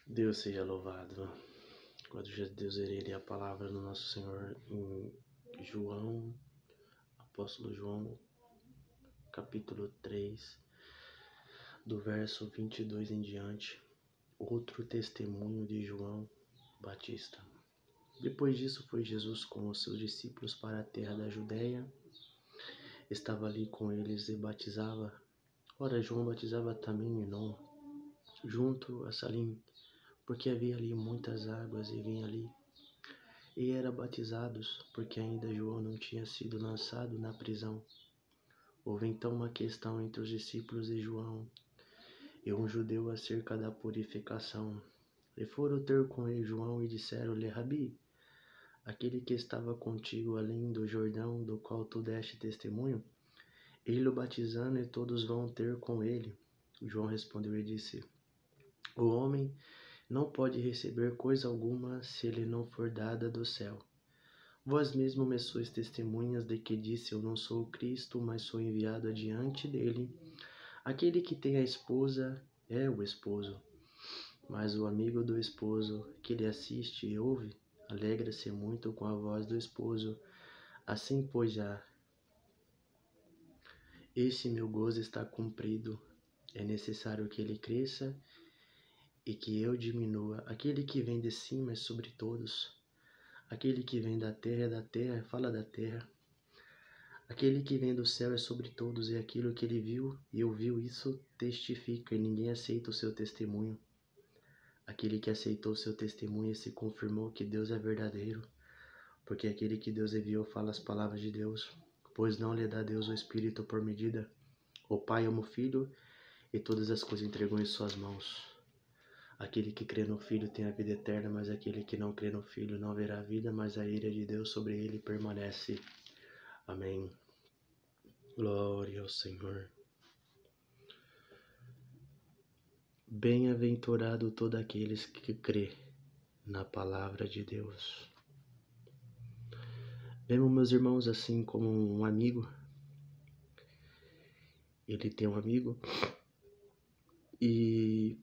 Deus seja louvado. Glória a Deus, irei a palavra do nosso Senhor em João, apóstolo João, capítulo 3, do verso 22 em diante. Outro testemunho de João Batista. Depois disso foi Jesus com os seus discípulos para a terra da Judéia. Estava ali com eles e batizava. Ora, João batizava também Enom, junto a Salim, porque havia ali muitas águas, e vinha ali e era batizados, porque ainda João não tinha sido lançado na prisão. Houve então uma questão entre os discípulos de João e um judeu acerca da purificação. E foram ter com ele João e disseram-lhe: Rabi, aquele que estava contigo além do Jordão, do qual tu deste testemunho, ele o batizando, e todos vão ter com ele. João respondeu e disse: O homem não pode receber coisa alguma se ele não for dada do céu. Vós mesmo me sois testemunhas de que disse: Eu não sou o Cristo, mas sou enviado adiante dele. Aquele que tem a esposa é o esposo, mas o amigo do esposo que lhe assiste e ouve, alegra-se muito com a voz do esposo. Assim, pois, já este meu gozo está cumprido. É necessário que ele cresça e que eu diminua. Aquele que vem de cima é sobre todos. Aquele que vem da terra é da terra, fala da terra. Aquele que vem do céu é sobre todos, e aquilo que ele viu e ouviu, isso testifica, e ninguém aceita o seu testemunho. Aquele que aceitou o seu testemunho se confirmou que Deus é verdadeiro, porque aquele que Deus enviou fala as palavras de Deus, pois não lhe dá Deus o Espírito por medida. O Pai ama o Filho, e todas as coisas entregou em suas mãos. Aquele que crê no Filho tem a vida eterna, mas aquele que não crê no Filho não verá a vida, mas a ira de Deus sobre ele permanece. Amém. Glória ao Senhor. Bem-aventurado todos aqueles que crê na palavra de Deus. Vemos, meus irmãos, assim como um amigo. Ele tem um amigo e,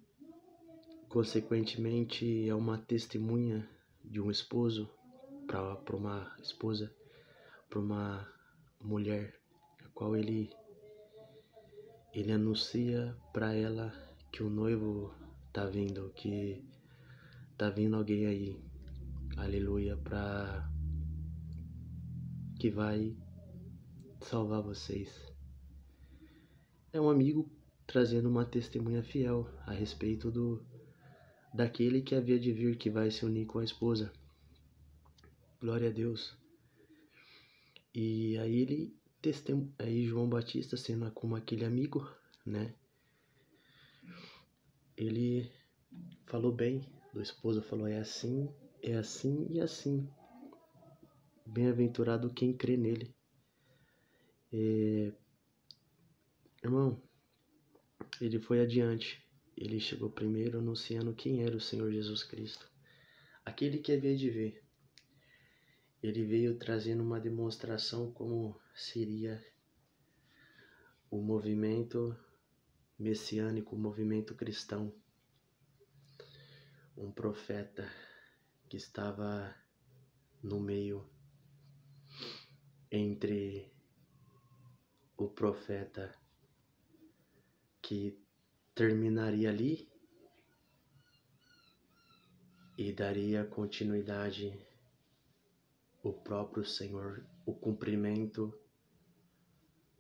consequentemente, é uma testemunha de um esposo para uma esposa, para uma mulher, a qual ele anuncia para ela que o noivo tá vindo, que tá vindo alguém aí, aleluia, que vai salvar vocês. É um amigo trazendo uma testemunha fiel a respeito daquele que havia de vir, que vai se unir com a esposa. Glória a Deus. E aí João Batista, sendo como aquele amigo, né? Ele falou bem do esposo, falou: é assim e assim. Bem-aventurado quem crê nele. Irmão, ele foi adiante. Ele chegou primeiro anunciando quem era o Senhor Jesus Cristo, aquele que havia de vir. Ele veio trazendo uma demonstração como seria o movimento messiânico, o movimento cristão. Um profeta que estava no meio entre o profeta que terminaria ali e daria continuidade o próprio Senhor, o cumprimento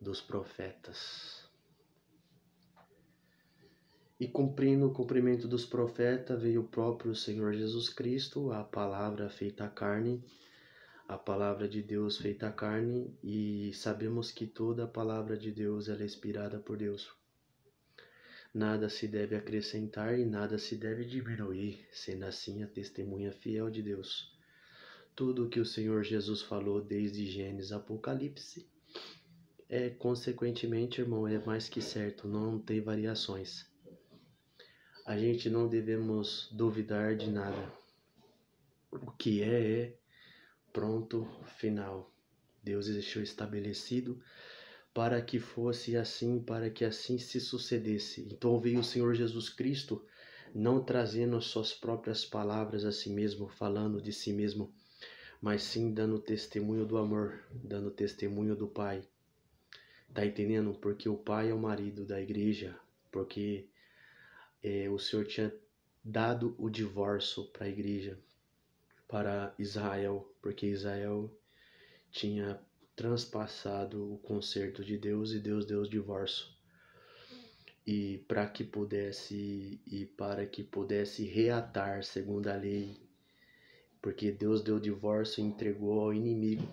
dos profetas. E cumprindo o cumprimento dos profetas, veio o próprio Senhor Jesus Cristo, a palavra feita carne, a palavra de Deus feita carne, e sabemos que toda a palavra de Deus ela é inspirada por Deus. Nada se deve acrescentar e nada se deve diminuir, sendo assim a testemunha fiel de Deus. Tudo o que o Senhor Jesus falou desde Gênesis a Apocalipse consequentemente, irmão, é mais que certo, não tem variações. A gente não devemos duvidar de nada. O que é pronto, final. Deus deixou estabelecido para que fosse assim, para que assim se sucedesse. Então veio o Senhor Jesus Cristo não trazendo as suas próprias palavras a si mesmo, falando de si mesmo, mas sim dando testemunho do amor, dando testemunho do Pai. Tá entendendo? Porque o Pai é o marido da igreja, porque o Senhor tinha dado o divórcio para a igreja, para Israel, porque Israel tinha transpassado o concerto de Deus e Deus deu o divórcio. E para que pudesse reatar segundo a lei, porque Deus deu o divórcio e entregou ao inimigo.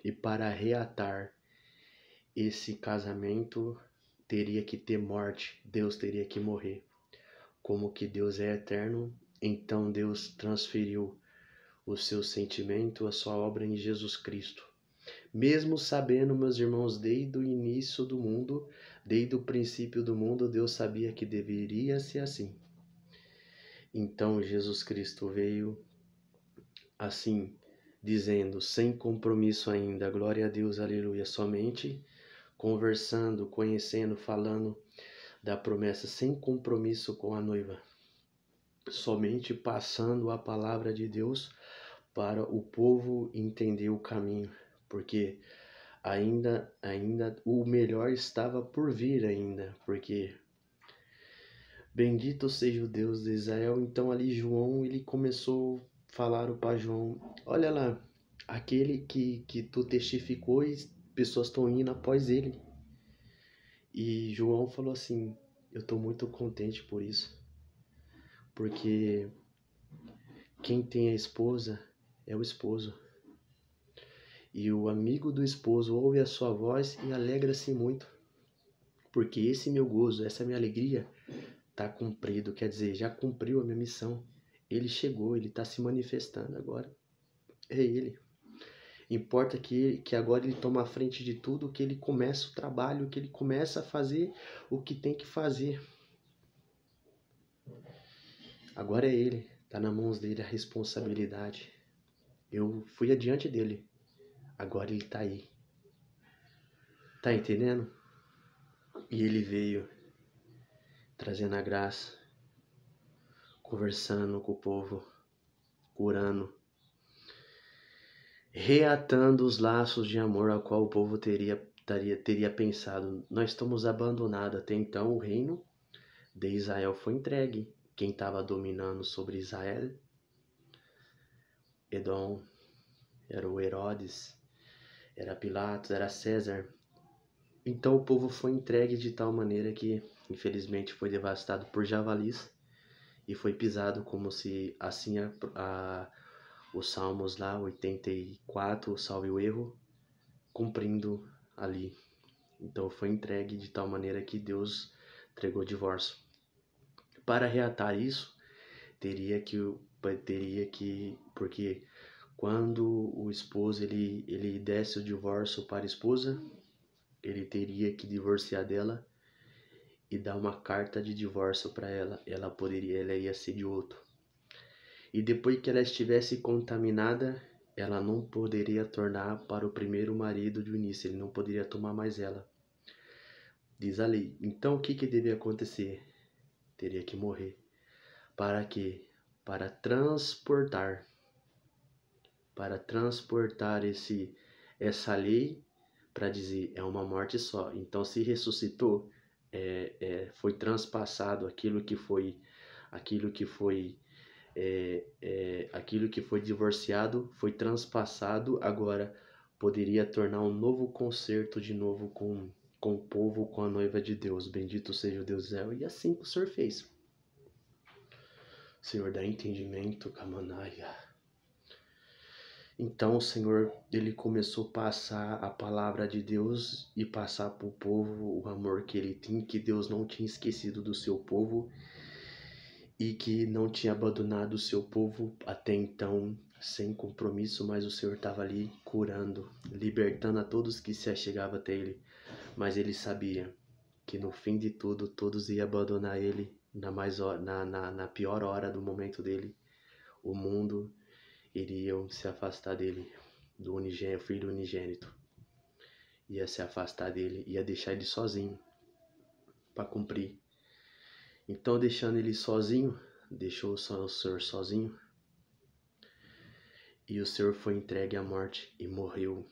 E para reatar esse casamento teria que ter morte, Deus teria que morrer. Como que Deus é eterno, então Deus transferiu o seu sentimento, a sua obra em Jesus Cristo. Mesmo sabendo, meus irmãos, desde o início do mundo, desde o princípio do mundo, Deus sabia que deveria ser assim. Então Jesus Cristo veio assim, dizendo, sem compromisso ainda, glória a Deus, aleluia, somente conversando, conhecendo, falando da promessa, sem compromisso com a noiva, somente passando a palavra de Deus para o povo entender o caminho, porque ainda o melhor estava por vir ainda, porque bendito seja o Deus de Israel. Então ali João, ele começou a falar para João, olha lá, aquele que tu testificou e pessoas estão indo após ele. E João falou assim, eu estou muito contente por isso, porque quem tem a esposa é o esposo. E o amigo do esposo ouve a sua voz e alegra-se muito, porque esse meu gozo, essa minha alegria está cumprido, quer dizer, já cumpriu a minha missão. Ele chegou, ele está se manifestando agora. É ele. Importa que agora ele toma a frente de tudo, que ele começa o trabalho, que ele começa a fazer o que tem que fazer. Agora é ele, está nas mãos dele a responsabilidade. Eu fui adiante dele, agora ele está aí. Tá entendendo? E ele veio trazendo a graça, conversando com o povo, curando, reatando os laços de amor ao qual o povo teria pensado. Nós estamos abandonados. Até então o reino de Israel foi entregue. Quem estava dominando sobre Israel, Edom, era o Herodes, era Pilatos, era César. Então o povo foi entregue de tal maneira que, infelizmente, foi devastado por javalis e foi pisado, como se assim os Salmos lá, 84, salve o erro, cumprindo ali. Então foi entregue de tal maneira que Deus entregou o divórcio. Para reatar isso, teria que, porque quando o esposo ele desse o divórcio para a esposa, ele teria que divorciar dela e dar uma carta de divórcio para ela. Ela ia ser de outro. E depois que ela estivesse contaminada, ela não poderia tornar para o primeiro marido de início, ele não poderia tomar mais ela. Diz a lei. Então o que devia acontecer? Teria que morrer. Para quê? Para transportar essa lei, para dizer, é uma morte só. Então se ressuscitou, foi transpassado aquilo que foi divorciado, foi transpassado, agora poderia tornar um novo concerto de novo com o povo, com a noiva de Deus. Bendito seja o Deus Israel. E assim o Senhor fez. O Senhor dá entendimento, Kamanaia. Então o Senhor, ele começou a passar a palavra de Deus e passar para o povo o amor que ele tinha, que Deus não tinha esquecido do seu povo e que não tinha abandonado o seu povo até então sem compromisso, mas o Senhor estava ali curando, libertando a todos que se achegavam até ele. Mas ele sabia que no fim de tudo, todos iam abandonar ele na pior hora do momento dele. O mundo iriam se afastar dele, do filho unigênito. Ia se afastar dele, ia deixar ele sozinho para cumprir. Então, deixando ele sozinho, deixou o Senhor sozinho, e o Senhor foi entregue à morte e morreu.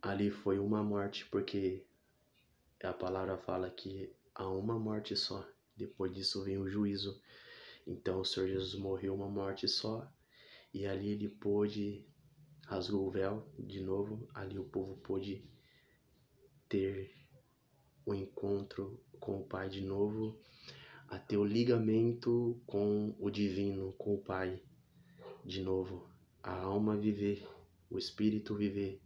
Ali foi uma morte, porque a palavra fala que há uma morte só. Depois disso vem o juízo. Então o Senhor Jesus morreu uma morte só, e ali ele pôde, rasgou o véu de novo, ali o povo pôde ter o encontro com o Pai de novo, a ter o ligamento com o divino, com o Pai de novo, a alma viver, o espírito viver,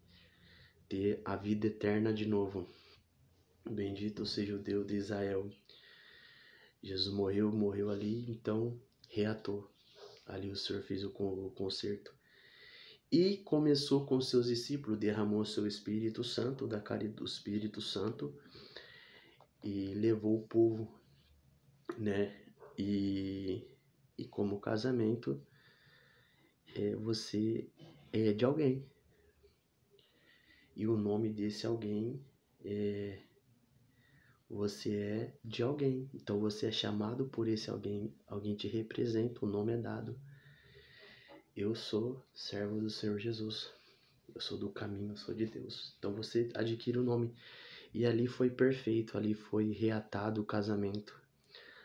ter a vida eterna de novo. Bendito seja o Deus de Israel. Jesus morreu ali, então reatou. Ali o Senhor fez o concerto. E começou com seus discípulos, derramou seu Espírito Santo, da caridade do Espírito Santo, e levou o povo, né? E como casamento, você é de alguém. E o nome desse alguém você é de alguém. Então você é chamado por esse alguém, alguém te representa, o nome é dado. Eu sou servo do Senhor Jesus. Eu sou do caminho, eu sou de Deus. Então você adquire o nome. E ali foi perfeito, ali foi reatado o casamento.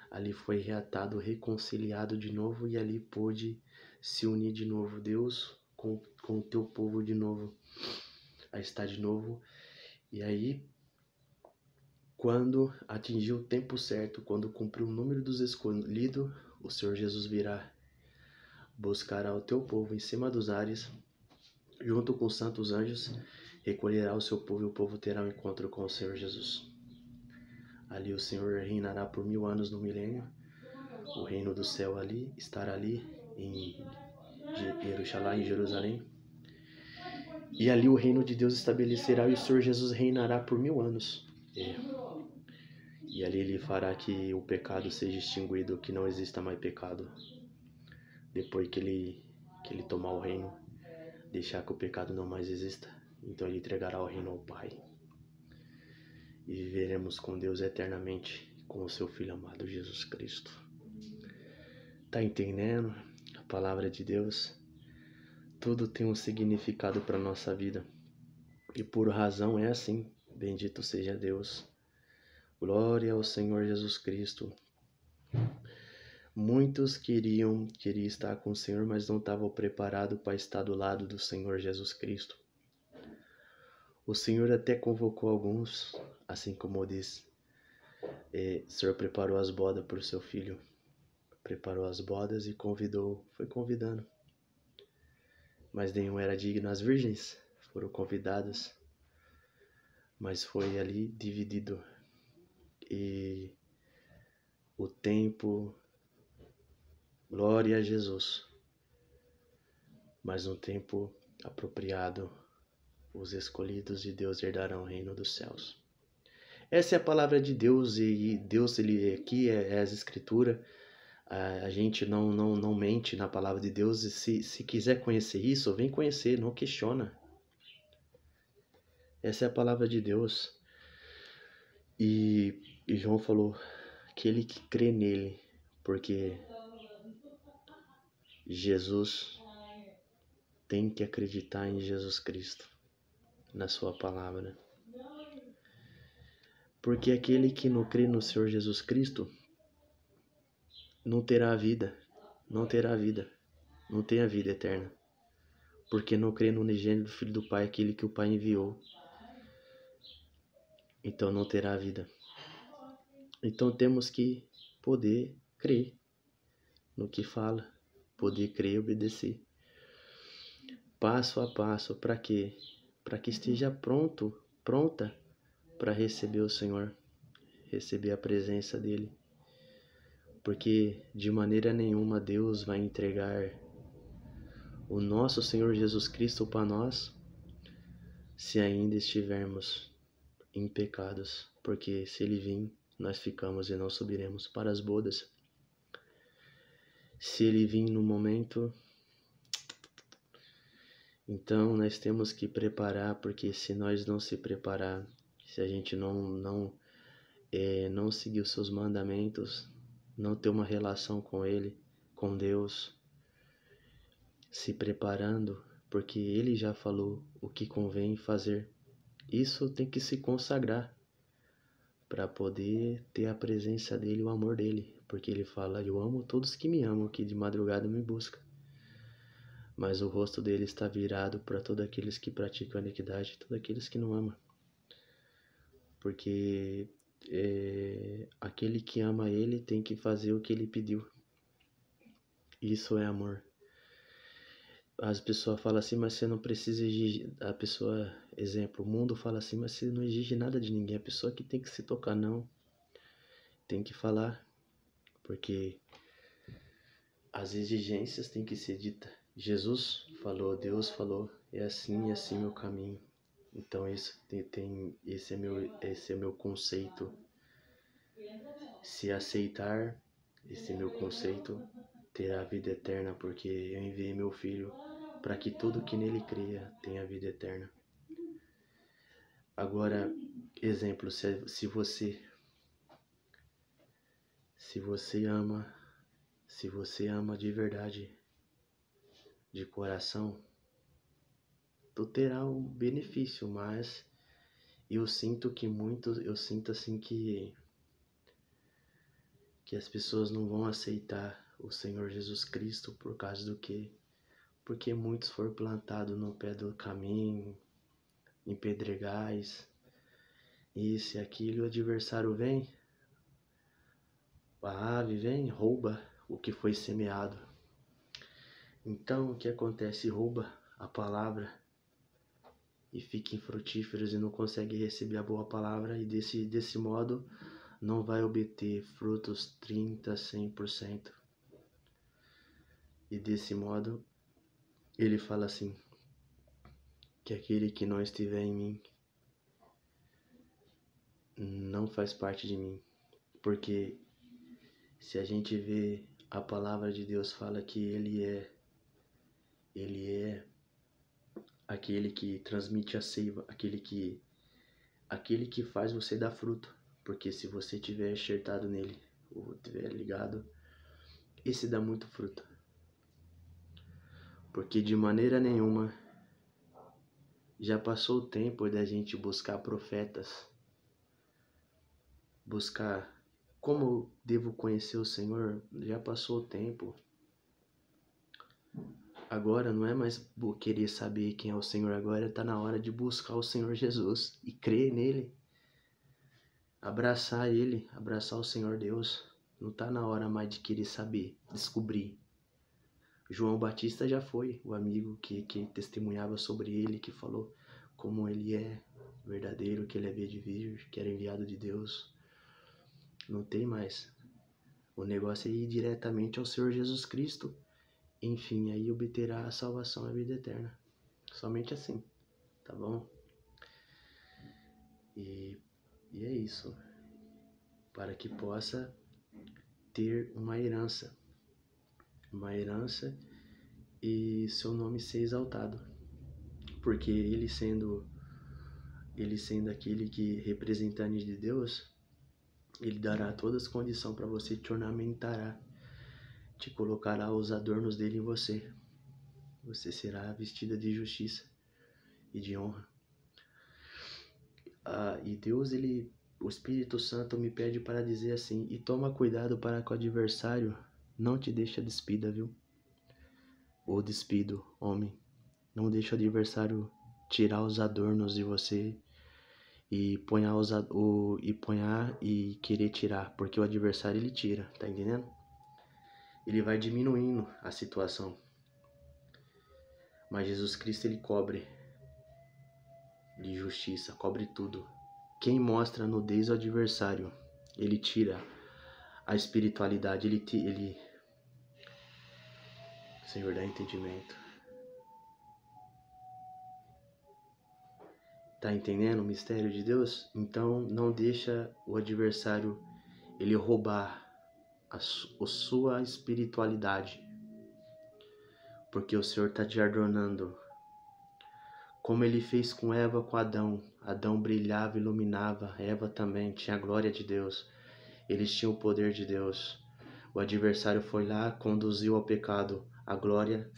Ali foi reatado, reconciliado de novo, e ali pôde se unir de novo Deus com o teu povo de novo, a estar de novo. E aí, quando atingiu o tempo certo, quando cumpriu o número dos escolhidos, o Senhor Jesus virá, buscará o teu povo em cima dos ares, junto com os santos anjos, recolherá o seu povo, e o povo terá um encontro com o Senhor Jesus. Ali o Senhor reinará por 1000 anos no milênio. O reino do céu ali estará ali em Jerusalém. E ali o reino de Deus estabelecerá, e o Senhor Jesus reinará por 1000 anos. E ali ele fará que o pecado seja extinguido, que não exista mais pecado. Depois que ele tomar o reino, deixar que o pecado não mais exista, então ele entregará o reino ao Pai. E viveremos com Deus eternamente, com o seu Filho amado Jesus Cristo. Tá entendendo? A palavra de Deus, tudo tem um significado para nossa vida. E por razão é assim. Bendito seja Deus. Glória ao Senhor Jesus Cristo. Muitos queriam estar com o Senhor, mas não estavam preparados para estar do lado do Senhor Jesus Cristo. O Senhor até convocou alguns, assim como diz, o Senhor preparou as bodas para o seu filho. Preparou as bodas e foi convidando. Mas nenhum era digno. As virgens foram convidadas, mas foi ali dividido. E o tempo, glória a Jesus, mas no tempo apropriado, os escolhidos de Deus herdarão o reino dos céus. Essa é a palavra de Deus, e Deus, ele aqui é as escrituras. A gente não mente na palavra de Deus, e se quiser conhecer isso, vem conhecer, não questiona. Essa é a palavra de Deus. E João falou, aquele que crê nele, porque Jesus tem que acreditar em Jesus Cristo, na sua palavra. Porque aquele que não crê no Senhor Jesus Cristo não terá vida, não tem a vida eterna, porque não crê no unigênito do Filho do Pai, aquele que o Pai enviou. Então não terá vida. Então temos que poder crer no que fala, poder crer e obedecer. Passo a passo, para quê? Para que esteja pronta para receber o Senhor, receber a presença dele. Porque de maneira nenhuma Deus vai entregar o nosso Senhor Jesus Cristo para nós se ainda estivermos em pecados. Porque se ele vir, nós ficamos e não subiremos para as bodas. Se ele vir no momento, então nós temos que preparar, porque se nós não se preparar, se a gente não não seguir os seus mandamentos, não ter uma relação com Ele, com Deus, se preparando, porque Ele já falou o que convém fazer. Isso tem que se consagrar para poder ter a presença dele, o amor dele, porque Ele fala: eu amo todos que me amam, que de madrugada me buscam. Mas o rosto dele está virado para todos aqueles que praticam a iniquidade, todos aqueles que não amam. Porque aquele que ama ele tem que fazer o que ele pediu. Isso é amor. As pessoas falam assim, mas você não precisa exigir. A pessoa, exemplo, o mundo fala assim, mas você não exige nada de ninguém. A pessoa que tem que se tocar, não. Tem que falar. Porque as exigências têm que ser ditas. Jesus falou, Deus falou, é assim meu caminho. Então esse é meu conceito. Se aceitar esse meu conceito, terá vida eterna, porque eu enviei meu Filho para que todo que nele creia tenha vida eterna. Agora, exemplo, se você ama de verdade, de coração, tu terá um benefício, mas eu sinto assim que as pessoas não vão aceitar o Senhor Jesus Cristo por causa do quê? Porque muitos foram plantados no pé do caminho, em pedregais, isso e aquilo, e o adversário vem, a ave vem, rouba o que foi semeado. Então o que acontece? Rouba a palavra e fica infrutíferos e não consegue receber a boa palavra, e desse modo não vai obter frutos 30, 100%. E desse modo ele fala assim, que aquele que não estiver em mim não faz parte de mim. Porque se a gente vê a palavra de Deus fala que ele é aquele que transmite a seiva, aquele que faz você dar fruto. Porque se você tiver enxertado nele, ou tiver ligado, esse dá muito fruto. Porque de maneira nenhuma já passou o tempo da gente buscar profetas, buscar como devo conhecer o Senhor. Já passou o tempo. Agora não é mais querer saber quem é o Senhor, agora está na hora de buscar o Senhor Jesus e crer nele, abraçar ele, abraçar o Senhor Deus. Não está na hora mais de querer saber, descobrir. João Batista já foi o amigo que testemunhava sobre ele, que falou como ele é verdadeiro, que ele é de virgem, que era enviado de Deus. Não tem mais. O negócio é ir diretamente ao Senhor Jesus Cristo. Enfim, aí obterá a salvação e a vida eterna. Somente assim, tá bom? E é isso. Para que possa ter uma herança e seu nome ser exaltado. Porque ele sendo aquele que representante de Deus, ele dará todas as condições para você, te ornamentará, te colocará os adornos dele em você. Você será vestida de justiça e de honra. E Deus, o Espírito Santo me pede para dizer assim, e toma cuidado para que o adversário não te deixe despida, viu? Ou despido, homem. Não deixa o adversário tirar os adornos de você e ponhar e querer tirar, porque o adversário ele tira, tá entendendo? Ele vai diminuindo a situação. Mas Jesus Cristo ele cobre de justiça, cobre tudo. Quem mostra nudez ao adversário, ele tira a espiritualidade, ele Senhor, dá entendimento. Tá entendendo o mistério de Deus? Então não deixa o adversário ele roubar a sua espiritualidade, porque o Senhor está te adornando Como ele fez com Eva, com Adão. Adão brilhava, iluminava, Eva também tinha a glória de Deus. Eles tinham o poder de Deus. O adversário foi lá, conduziu ao pecado. A glória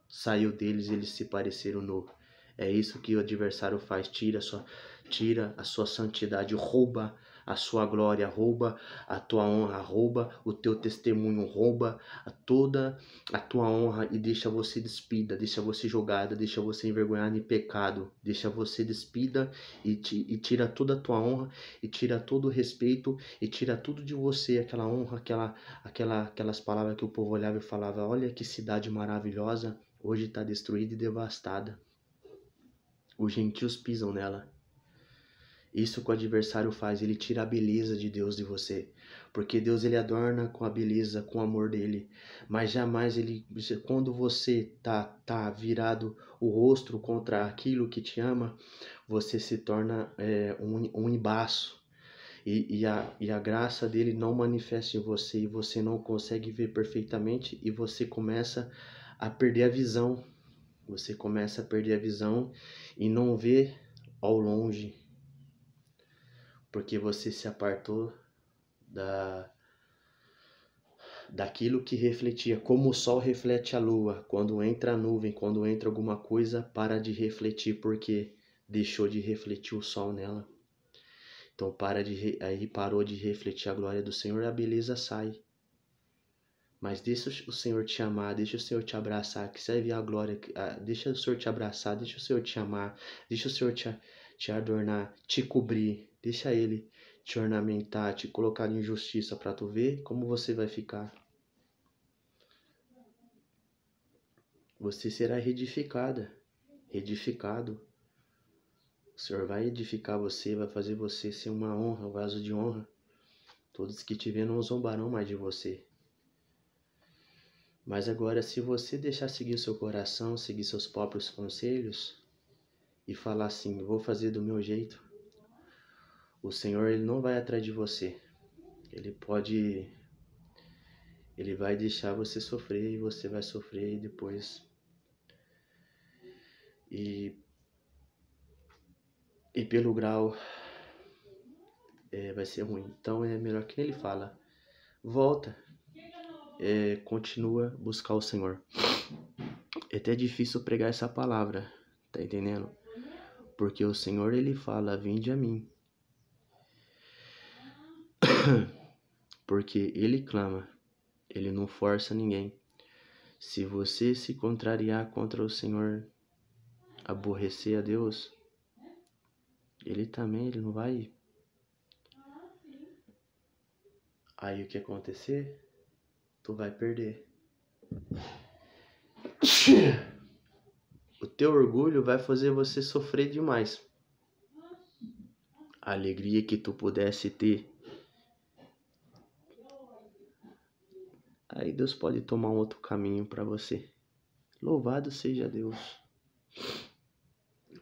saiu deles e eles se pareceram nu. É isso que o adversário faz. Tira a sua santidade, rouba a sua glória, rouba a tua honra, rouba o teu testemunho, rouba toda a tua honra e deixa você despida, deixa você jogada, deixa você envergonhada em pecado, deixa você despida e tira toda a tua honra e tira todo o respeito e tira tudo de você, aquela honra, aquelas palavras que o povo olhava e falava: olha que cidade maravilhosa, hoje está destruída e devastada. Os gentios pisam nela. Isso que o adversário faz, ele tira a beleza de Deus de você. Porque Deus, ele adorna com a beleza, com o amor dele. Mas jamais quando você tá virado o rosto contra aquilo que te ama, você se torna um embaço. E a graça dele não manifesta em você e você não consegue ver perfeitamente e você começa a perder a visão. Você começa a perder a visão e não vê ao longe, porque você se apartou daquilo que refletia, como o sol reflete a lua. Quando entra a nuvem, quando entra alguma coisa, para de refletir, porque deixou de refletir o sol nela. Então aí parou de refletir a glória do Senhor e a beleza sai. Mas deixa o Senhor te amar, deixa o Senhor te abraçar, que serve a glória, deixa o Senhor te abraçar, deixa o Senhor te amar, deixa o Senhor te adornar, te cobrir, deixa Ele te ornamentar, te colocar em justiça para tu ver como você vai ficar. Você será reedificada, edificado. O Senhor vai edificar você, vai fazer você ser uma honra, um vaso de honra. Todos que te verem não zombarão mais de você. Mas agora, se você deixar seguir o seu coração, seguir seus próprios conselhos e falar assim: vou fazer do meu jeito, o Senhor, ele não vai atrás de você. Ele vai deixar você sofrer e você vai sofrer e depois. E pelo grau vai ser ruim. Então é melhor que ele fala: volta, continua buscar o Senhor. É até difícil pregar essa palavra, tá entendendo? Porque o Senhor, ele fala: vinde a mim. Porque ele clama, ele não força ninguém. Se você se contrariar contra o Senhor, aborrecer a Deus, ele não vai. Aí o que acontecer? Tu vai perder. O teu orgulho vai fazer você sofrer demais. A alegria que tu pudesse ter, aí Deus pode tomar um outro caminho para você. Louvado seja Deus.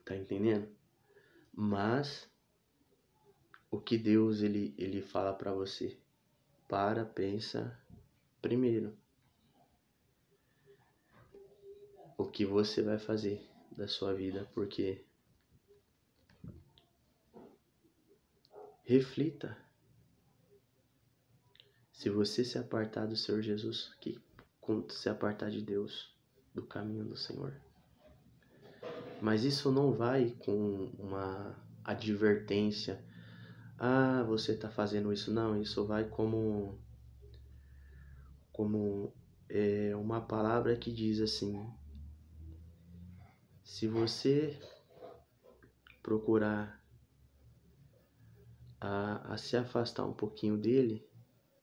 Tá entendendo? Mas o que Deus ele fala para você? Pensa primeiro. O que você vai fazer da sua vida, porque reflita. Se você se apartar do Senhor Jesus, se apartar de Deus, do caminho do Senhor. Mas isso não vai com uma advertência. Ah, você está fazendo isso. Não, isso vai como uma palavra que diz assim: se você procurar a se afastar um pouquinho dele,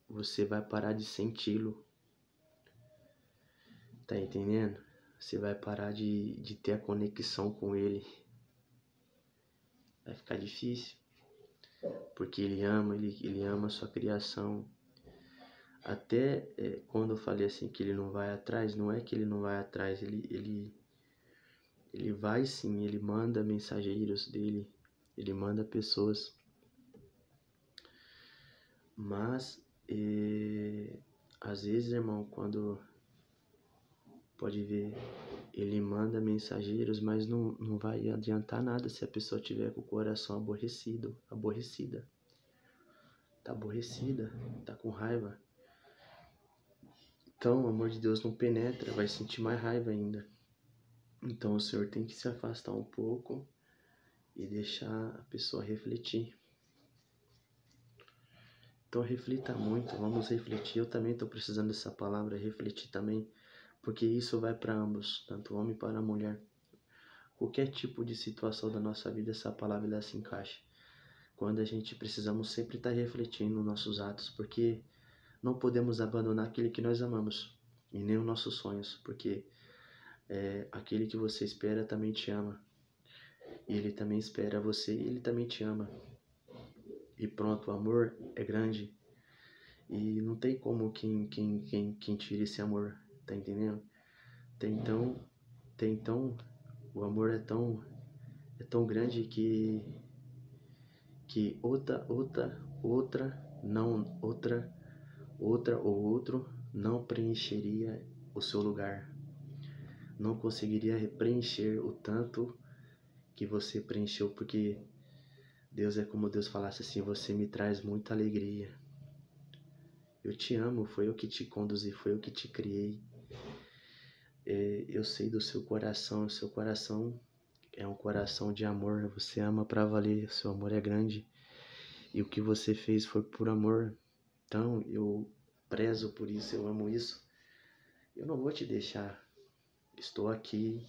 você vai parar de senti-lo. Tá entendendo? Você vai parar de ter a conexão com ele. Vai ficar difícil. Porque ele ama a sua criação. Até quando eu falei assim que ele não vai atrás, não é que ele não vai atrás, ele vai sim, ele manda mensageiros dele, ele manda pessoas. Mas às vezes, irmão, quando Pode ver, ele manda mensageiros, mas não vai adiantar nada se a pessoa tiver com o coração aborrecida. Tá aborrecida, tá com raiva. Então o amor de Deus não penetra, vai sentir mais raiva ainda. Então o Senhor tem que se afastar um pouco e deixar a pessoa refletir. Então reflita muito, vamos refletir. Eu também estou precisando dessa palavra, refletir também, porque isso vai para ambos, tanto o homem para a mulher. Qualquer tipo de situação da nossa vida, essa palavra ela se encaixa. Quando a gente precisamos sempre estar refletindo nos nossos atos, porque não podemos abandonar aquele que nós amamos e nem os nossos sonhos, porque aquele que você espera também te ama. E ele também espera você e ele também te ama. E pronto, o amor é grande. E não tem como quem tire esse amor, tá entendendo? Então, o amor é tão grande que outra ou outro não preencheria o seu lugar. Não conseguiria preencher o tanto que você preencheu, porque Deus é como Deus falasse assim: você me traz muita alegria. Eu te amo, foi eu que te conduzi, foi eu que te criei. Eu sei do seu coração, o seu coração é um coração de amor, você ama pra valer, seu amor é grande. E o que você fez foi por amor. Então eu prezo por isso, eu amo isso. Eu não vou te deixar. Estou aqui,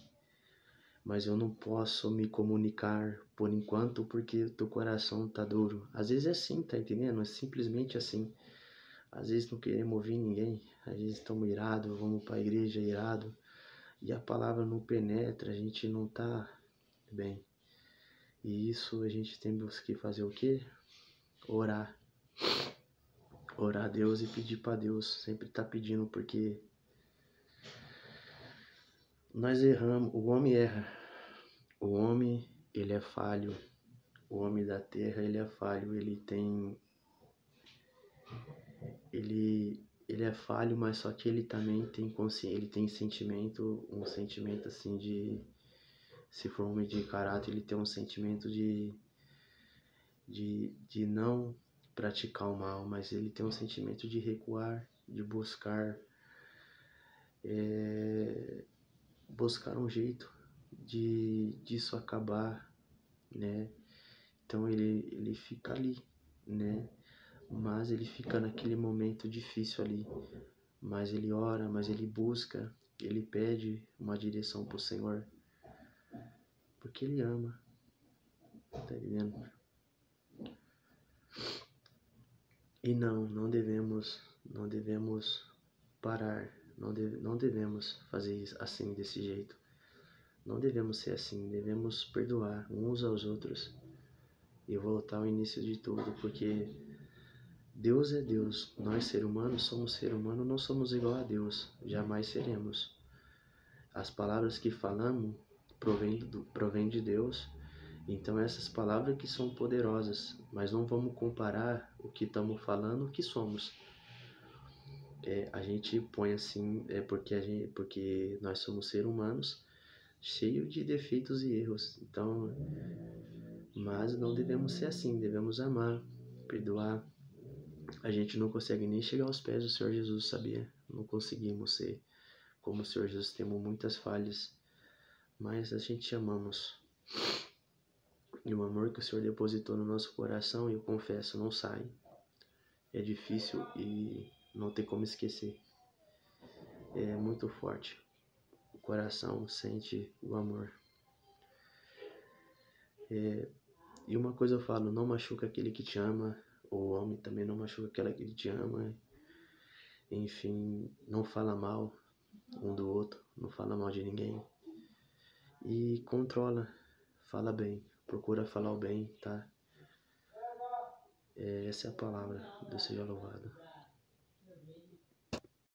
mas eu não posso me comunicar por enquanto porque o teu coração tá duro. Às vezes é assim, tá entendendo? É simplesmente assim. Às vezes não queremos ouvir ninguém, às vezes estamos irados, vamos para a igreja irado e a palavra não penetra, a gente não tá bem. E isso a gente tem que fazer o quê? Orar. Orar a Deus e pedir para Deus, sempre tá pedindo, porque nós erramos, o homem erra. O homem, ele é falho. O homem da terra, ele é falho, ele é falho, mas só que ele também tem consciência, ele tem sentimento, um sentimento assim de, se for homem de caráter, ele tem um sentimento de não praticar o mal, mas ele tem um sentimento de recuar, de buscar um jeito disso acabar, né? Então ele fica ali, né? Mas ele fica naquele momento difícil ali, mas ele ora, mas ele busca, ele pede uma direção pro Senhor, porque ele ama, tá entendendo? E não devemos parar, não devemos fazer isso assim, desse jeito. Não devemos ser assim, devemos perdoar uns aos outros e voltar ao início de tudo, porque Deus é Deus, nós ser humanos somos ser humano, não somos igual a Deus, jamais seremos. As palavras que falamos provém de Deus, então essas palavras que são poderosas, mas não vamos comparar o que estamos falando o que somos. A gente põe assim, porque nós somos seres humanos, cheio de defeitos e erros. Então, mas não devemos ser assim, devemos amar, perdoar. A gente não consegue nem chegar aos pés do Senhor Jesus, sabia? Não conseguimos ser como o Senhor Jesus, temos muitas falhas, mas a gente amamos. E o amor que o Senhor depositou no nosso coração, eu confesso, não sai. É difícil e não tem como esquecer. É muito forte. O coração sente o amor. E uma coisa eu falo, não machuca aquele que te ama, o homem também não machuca aquela que te ama. Enfim, não fala mal um do outro, não fala mal de ninguém. E controla, fala bem, procura falar o bem, tá? Essa é a palavra, Deus seja louvado.